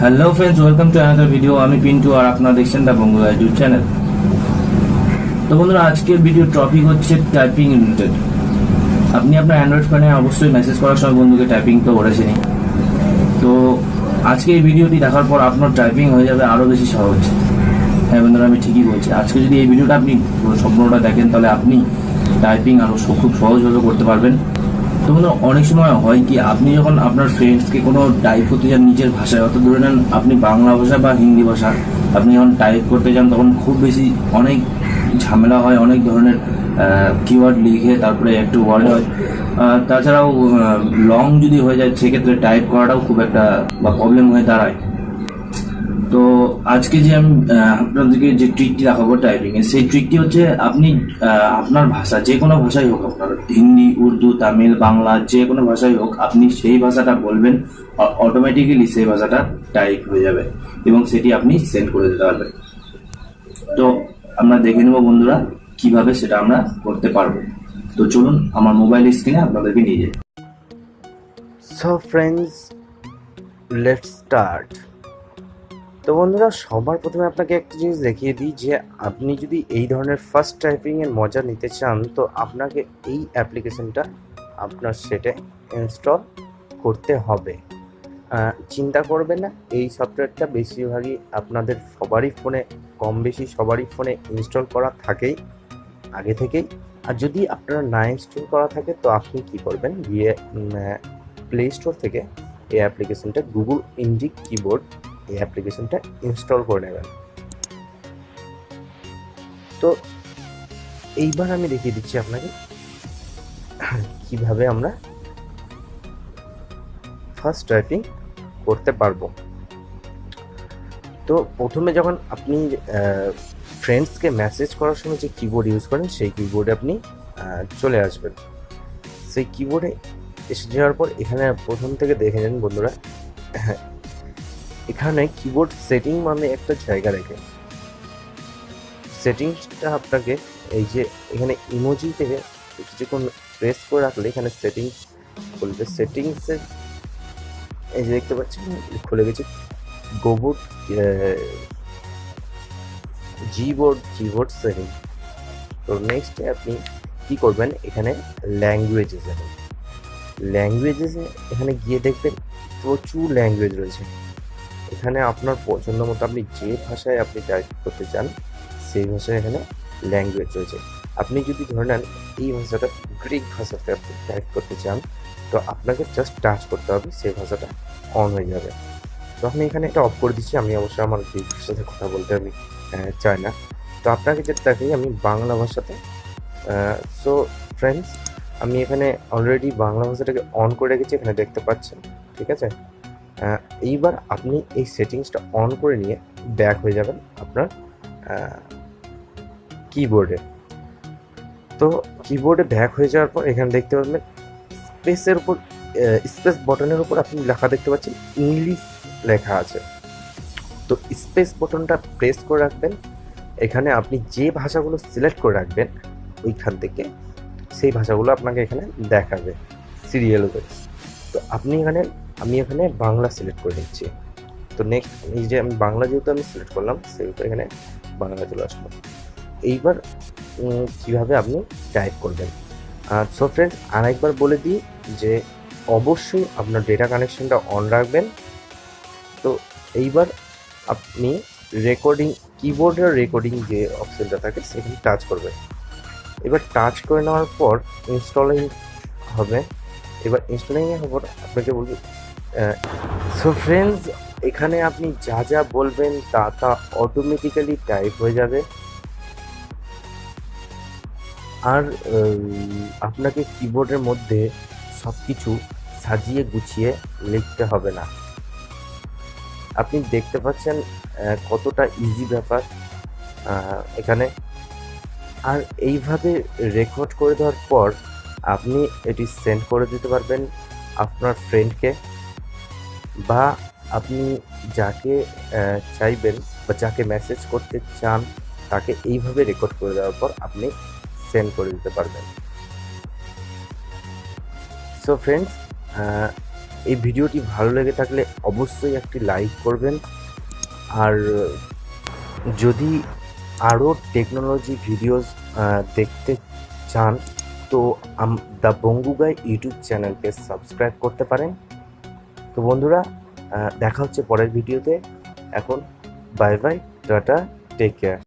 Hello friends, welcome to another video. আমি পিন্টু আর আপনারা দেখছেন দা বঙ্গু ইউটিউব চ্যানেল। তো বন্ধুরা, আজকের ভিডিও টপিক হচ্ছে টাইপিং রিলেটেড। আপনি আপনার অ্যান্ড্রয়েড ফোনে অবশ্যই মেসেজ করার সময় বন্ধুকে টাইপিং তো করেছেনই। তো আজকে এই ভিডিওটি দেখার পর আপনার টাইপিং হয়ে যাবে আরো বেশি সহজ। হ্যাঁ বন্ধুরা, আমি ঠিকই বলছি। আজকে যদি এই ভিডিওটা আপনি সম্পূর্ণটা দেখেন তাহলে আপনি টাইপিং আরো খুব সহজভাবে করতে পারবেন। তো বন্ধুরা, অনেক সময় হয় কি, আপনি যখন আপনার ফ্রেন্ডসকে কোনো টাইপ করতে যান নিজের ভাষায়, অত ধরে নেন আপনি বাংলা ভাষা বা হিন্দি ভাষা, আপনি যখন টাইপ করতে যান তখন খুব বেশি অনেক ঝামেলা হয়, অনেক ধরনের কিওয়ার্ড লিখে তারপরে একটু ওয়ার্ড হয়। তাছাড়াও লং যদি হয়ে যায় সেক্ষেত্রে টাইপ করাটাও খুব একটা বা প্রবলেম হয়ে দাঁড়ায়। তো আজকে যে আমি আপনাদেরকে যে ট্রিকটি দেখাবো টাইপিং এর, সেই ট্রিকটি হচ্ছে আপনি আপনার ভাষা, যে কোনো ভাষাই হোক, আপনার হিন্দি, উর্দু, তামিল, বাংলা, যে কোনো ভাষাই হোক, আপনি সেই ভাষাটা বলবেন, অটোমেটিক্যালি সেই ভাষাটা টাইপ হয়ে যাবে এবং সেটি আপনি সেন্ড করে দিতে পারবেন। তো আমরা দেখে নেব বন্ধুরা কিভাবে সেটা আমরা করতে পারবো। তো চলুন আমার মোবাইল স্ক্রিনে আপনাদেরকে নিয়ে যাই। So friends, let's start. তো বন্ধুরা, সবার প্রথমে আপনাকে একটা জিনিস দেখিয়ে দিই যে আপনি যদি এই ধরনের ফার্স্ট টাইপিংয়ের মজা নিতে চান তো আপনাকে এই অ্যাপ্লিকেশনটা আপনার সেটে ইনস্টল করতে হবে। চিন্তা করবেন না, এই সফটওয়্যারটা বেশিরভাগই আপনাদের সবারই ফোনে, কম বেশি সবারই ফোনে ইনস্টল করা থাকেই আগে থেকেই। আর যদি আপনার না ইনস্টল করা থাকে তো আপনি কি করবেন, গিয়ে প্লে স্টোর থেকে এই অ্যাপ্লিকেশনটা, গুগল ইন্ডিক কিবোর্ড, এই অ্যাপ্লিকেশনটা ইনস্টল করে নেবেন। তো এইবার আমি দেখিয়ে দিচ্ছি আপনাকে কিভাবে আমরা ফার্স্ট টাইপিং করতে পারবো। তো প্রথমে যখন আপনি ফ্রেন্ডসকে মেসেজ করার সময় যে কিবোর্ড ইউজ করেন সেই কিবোর্ডে আপনি চলে আসবেন। সেই কিবোর্ডে এসে যাওয়ার পর এখানে প্রথম থেকে দেখে নেন বন্ধুরা, এখানে কিবোর্ড সেটিং মানে একটা জায়গা রেখে সেটিংসটা আপনাকে এই যে এখানে ইমোজি থেকে কিছুক্ষণ প্রেস করে রাখলে এখানে সেটিংস খুলবে। সেটিংসে এই যে দেখতে পাচ্ছেন খুলে গেছে কিবোর্ড সেটিং। তো নেক্সটে আপনি কি করবেন, এখানে ল্যাঙ্গুয়েজে যাবেন। ল্যাঙ্গুয়েজে এখানে গিয়ে দেখবেন প্রচুর ল্যাঙ্গুয়েজ রয়েছে। এখানে আপনার পছন্দ মতো আপনি যে ভাষায় আপনি টাইপ করতে চান সেই ভাষায় এখানে ল্যাঙ্গুয়েজ রয়েছে। আপনি যদি ধরে নেন এই ভাষাটা গ্রিক ভাষাতে আপনি টাইপ করতে চান তো আপনাকে জাস্ট টাচ করতে হবে, সেই ভাষাটা অন হয়ে যাবে। তো আমি এখানে এটা অফ করে দিচ্ছি, আমি অবশ্যই আমার গ্রিক ভাষাতে কথা বলতে আমি চাই না। তো আপনাকে যেটা দেখাই আমি বাংলা ভাষাতে। সো ফ্রেন্ডস, আমি এখানে অলরেডি বাংলা ভাষাটাকে অন করে রেখেছি, এখানে দেখতে পাচ্ছেন, ঠিক আছে। এইবার আপনি এই সেটিংসটা অন করে নিয়ে ব্যাক হয়ে যাবেন আপনার কিবোর্ডে। তো কিবোর্ডে ব্যাক হয়ে যাওয়ার পর এখানে দেখতে পাবেন স্পেসের উপর, স্পেস বটনের উপর আপনি লেখা দেখতে পাচ্ছেন ইংলিশ লেখা আছে। তো স্পেস বটনটা প্রেস করে রাখবেন। এখানে আপনি যে ভাষাগুলো সিলেক্ট করে রাখবেন ওইখান থেকে সেই ভাষাগুলো আপনাকে এখানে দেখাবে সিরিয়াল ওয়াইজ। তো আমি এখানে বাংলা সিলেক্ট করে নিচ্ছি। তো নেক্সট এই যে আমি বাংলা যেহেতু আমি সিলেক্ট করলাম সেহেতু এখানে বাংলা চলে আসলো। এইবার কীভাবে আপনি টাইপ করবেন। সো ফ্রেন্ডস, আরেকবার বলে দিই যে অবশ্যই আপনার ডেটা কানেকশনটা অন রাখবেন। তো এইবার আপনি কিবোর্ডের রেকর্ডিং যে অপশনটা থাকে সেখানে টাচ করবেন। এবার টাচ করে নেওয়ার পর ইনস্টলিং হবে। এবার ইনস্টলিংয়ের পর আপনাকে বলবো, সো ফ্রেন্ডস, এখানে আপনি যা যা বলবেন তা অটোমেটিক্যালি টাইপ হয়ে যাবে। আর আপনাকে কিবোর্ডের মধ্যে সব কিছু সাজিয়ে গুছিয়ে লিখতে হবে না। আপনি দেখতে পাচ্ছেন কতটা ইজি ব্যাপার এখানে। আর এইভাবে রেকর্ড করে দেওয়ার পর আপনি এটি সেন্ড করে দিতে পারবেন আপনার ফ্রেন্ডকে, বা আপনি যাকে চাইবেন বা যাকে মেসেজ করতে চান তাকে এইভাবে রেকর্ড করে দেওয়ার পর আপনি সেন্ড করে দিতে পারবেন। সো ফ্রেন্ডস, এই ভিডিওটি ভালো লেগে থাকলে অবশ্যই একটি লাইক করবেন। আর যদি আরও টেকনোলজি ভিডিওস দেখতে চান তো দ্য বঙ্গু গাই ইউটিউব চ্যানেলকে সাবস্ক্রাইব করতে পারেন। তো বন্ধুরা, দেখা হচ্ছে পরের ভিডিওতে। এখন bye bye, tata, take care.